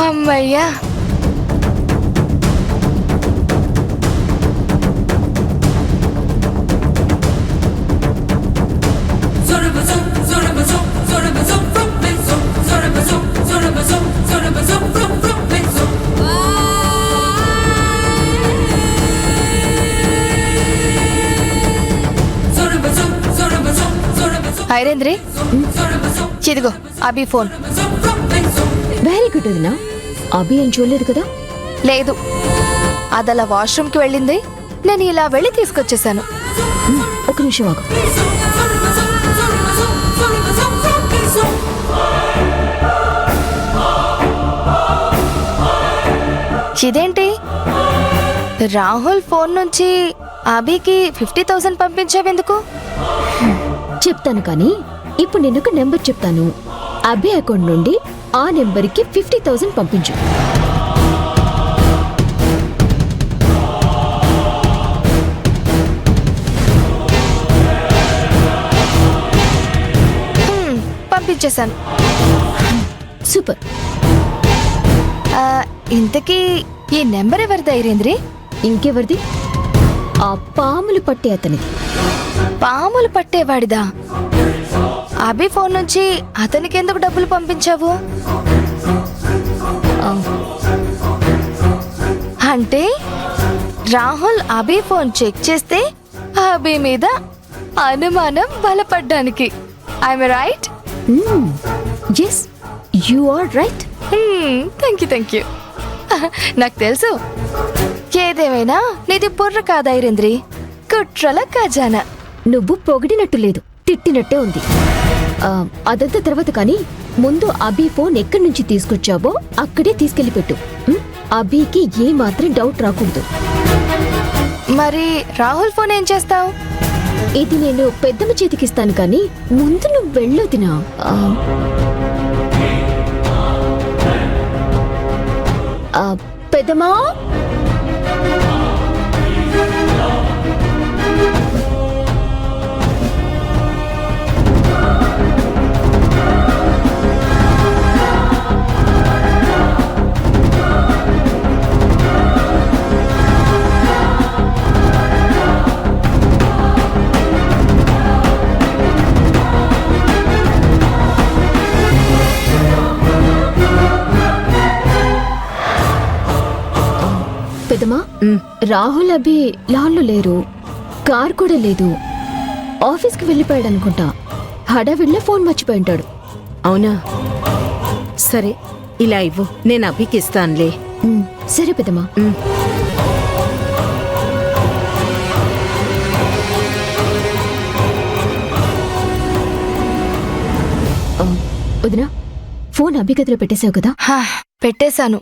అమ్మయ్యా, ఐరేంద్రి ఇదిగో అభి phone. Very good వదినా. అభి ఏం చూడలేదు కదా? లేదు, అదలా వాష్రూమ్కి వెళ్ళింది, నేను ఇలా వెళ్ళి తీసుకొచ్చేసాను. ఒక నిమిషం ఆగు. ఇదేంటి, రాహుల్ ఫోన్ నుంచి అభికి 50,000 పంపించావెందుకు? చెప్తాను కానీ ఇప్పుడు నేను ఒక నెంబర్ చెప్తాను. అభి అకౌంట్ నుండి ఆ నెంబర్కి 50,000 పంపించు. పంపించేశాను. సూపర్. ఇంతకీ ఈ నెంబర్ ఎవరిది ఐరేంద్రి? ఇంకెవరిది? ఆ పాములు పట్టే అతనిది. పాములు పట్టేవాడిదా? అభి ఫోన్ నుంచి అతనికి ఎందుకు డబ్బులు పంపించావు? అంటే రాహుల్ అభి ఫోన్ చెక్ చేస్తే అభి మీద అనుమానం బలపడ్డానికి. I'm right? Yes, you are right. Thank you. నాకు తెలుసు. ఏదేమైనా నీది బుర్ర కాదు ఐరేంద్రి, కుట్రల ఖజానా. నువ్వు పొగిడినట్టు లేదు, తిట్టినట్టే ఉంది. అదంతా తర్వాత కానీ ముందు అభి ఫోన్ ఎక్కడి నుంచి తీసుకొచ్చావో అక్కడే తీసుకెళ్లి పెట్టు. అభికి ఏ మాత్రం డౌట్ రాకూడదు. మరి రాహుల్ ఫోన్ ఏం చేస్తావు? ఇది నేను పెద్దమ్మ చేతికిస్తాను కానీ ముందు నువ్వు వెళ్ళొదినా. పెద్దమ్మా, పెద్దమ్మా, రాహుల్ అభి లాన్లో లేరు, కార్ కూడా లేదు, ఆఫీస్కి వెళ్ళిపోయాడు అనుకుంటా. హడావిడిలో ఫోన్ మర్చిపోయి ఉంటాడు. అవునా? సరే, ఇలా ఇవ్వు, నేను అభికి ఇస్తానులే. సరే పెద్దమ్మా. వదినా, ఫోన్ అభి గదిలో పెట్టేశావు కదా? పెట్టేశాను.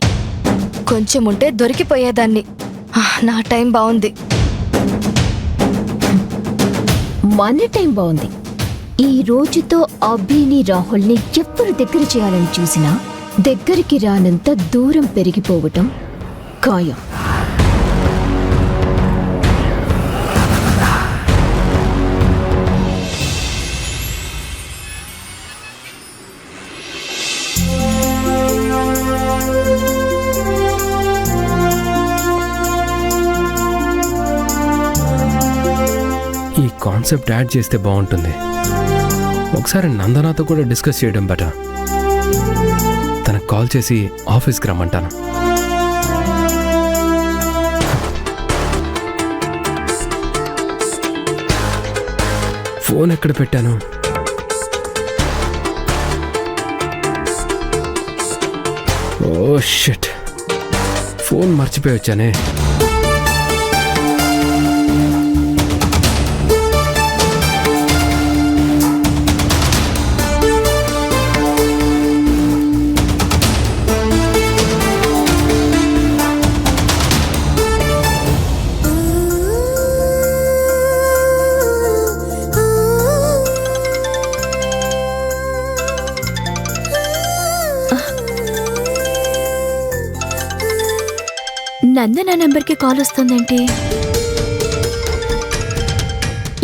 కొంచెం ఉంటే దొరికిపోయేదాన్ని. నా టైం బాగుంది. మన టైం బాగుంది. ఈ రోజుతో అభిని రాహుల్ని ఎప్పుడు దగ్గర చేయాలని చూసినా దగ్గరికి రానంత దూరం పెరిగిపోవటం ఖాయం. ఈ కాన్సెప్ట్ యాడ్ చేస్తే బాగుంటుంది. ఒకసారి నందనాతో కూడా డిస్కస్ చేయడం బెటర్. తనకు కాల్ చేసి ఆఫీస్కి రమ్మంటాను. ఫోన్ ఎక్కడ పెట్టాను? ఓ షిట్, ఫోన్ మర్చిపోయి వచ్చానే. నందన నెంబర్కి కాల్ వస్తుందేంటి?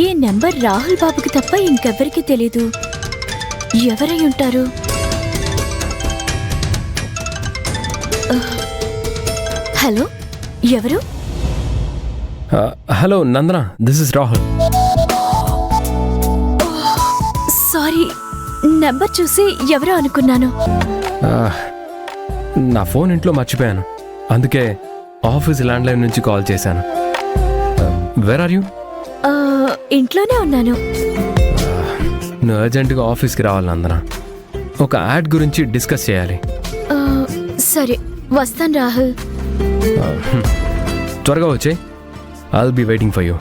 ఈ నెంబర్ రాహుల్ బాబుకి తప్ప ఇంకెవ్వరికీ తెలీదు. ఎవరై ఉంటారు? హలో, ఎవరు? Hello Nandana, this is Rahul. Sorry, number చూసి ఎవరో అనుకున్నాను. నా ఫోన్ ఇంట్లో మర్చిపోయాను, అందుకే ఆఫీస్ ల్యాండ్లైన్ నుంచి కాల్ చేశాను. Where are you? ఇంట్లోనే ఉన్నాను. నువ్వు అర్జెంటుగా ఆఫీస్కి రావాలి నందన. ఒక యాడ్ గురించి డిస్కస్ చేయాలి. సరే, వస్తాను రాహుల్. త్వరగా వచ్చే, I will be waiting for you.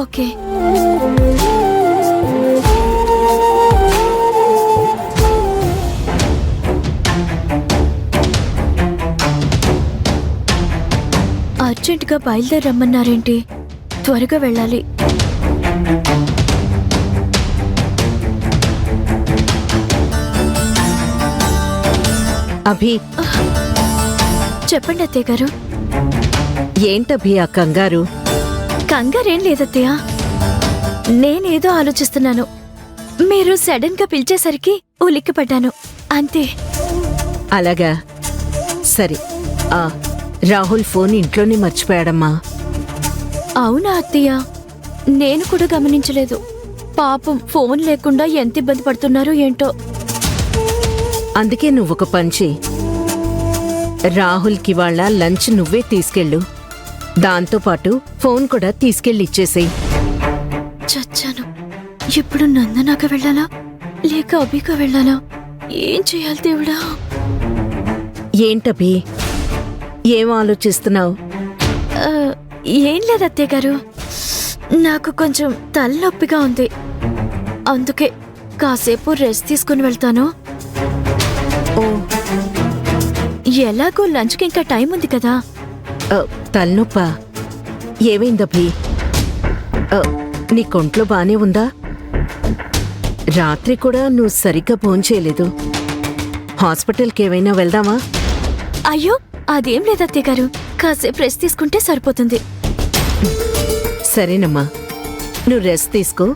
Okay. అర్జెంటుగా బయలుదేరి రమ్మన్నారేంటి? త్వరగా వెళ్ళాలి. అభి, చెప్పండి అత్తయ్య గారు. ఏంటభి ఆ కంగారు? కంగారేం లేదత్తయ్య, నేనేదో ఆలోచిస్తున్నాను. మీరు సడన్ గా పిలిచేసరికి ఉలిక్కిపడ్డాను, అంతే. అలాగా, సరే. రాహుల్ ఫోన్ ఇంట్లోనే మర్చిపోయాడమ్మా. అవునా అత్తయ్య? నేను కూడా గమనించలేదు. పాపం, ఫోన్ లేకుండా ఎంత ఇబ్బంది పడుతున్నారో ఏంటో. అందుకే నువ్వొక పంచి, రాహుల్కి వాళ్ళ లంచ్ నువ్వే తీసుకెళ్ళు. దాంతోపాటు ఫోన్ కూడా తీసుకెళ్ళి ఇచ్చేసేయ్. చచ్చాను. ఇప్పుడు నందనాక వెళ్ళాలా లేక అభిక వెళ్ళాలా? ఏం చేయాలి దేవుడా? ఏంటభి, ఏం ఆలోచిస్తున్నావు? ఆ, ఏం లేదు అత్తయ్య గారు, నాకు కొంచెం తలనొప్పిగా ఉంది. అందుకే కాసేపు రెస్ట్ తీసుకుని వెళ్తాను. ఓ, ఎలాగో లంచ్కి ఇంకా టైం ఉంది కదా. తలనొప్పా? ఏమైందభి? నీ కొంట్లో బానే ఉందా? రాత్రి కూడా నువ్వు సరిగ్గా భోంచేయలేదు. హాస్పిటల్కి ఏమైనా వెళ్దామా? అయ్యో, అదేం లేదు అత్తయ్య గారు, కాసేపు రెస్ట్ తీసుకుంటే సరిపోతుంది. సరేనమ్మా, నువ్వు రెస్ట్ తీసుకో.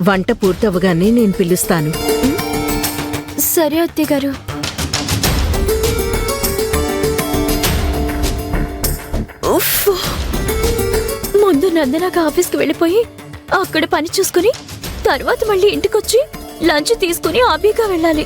వంట పూర్తవగానే నేను పిలుస్తాను. సరే అత్తయ్య గారు. ఉఫ్. ముందు నందనాక ఆఫీస్కి వెళ్ళిపోయి అక్కడ పని చూసుకుని తర్వాత మళ్ళీ ఇంటికొచ్చి లంచ్ తీసుకుని ఆబీగా వెళ్ళాలి.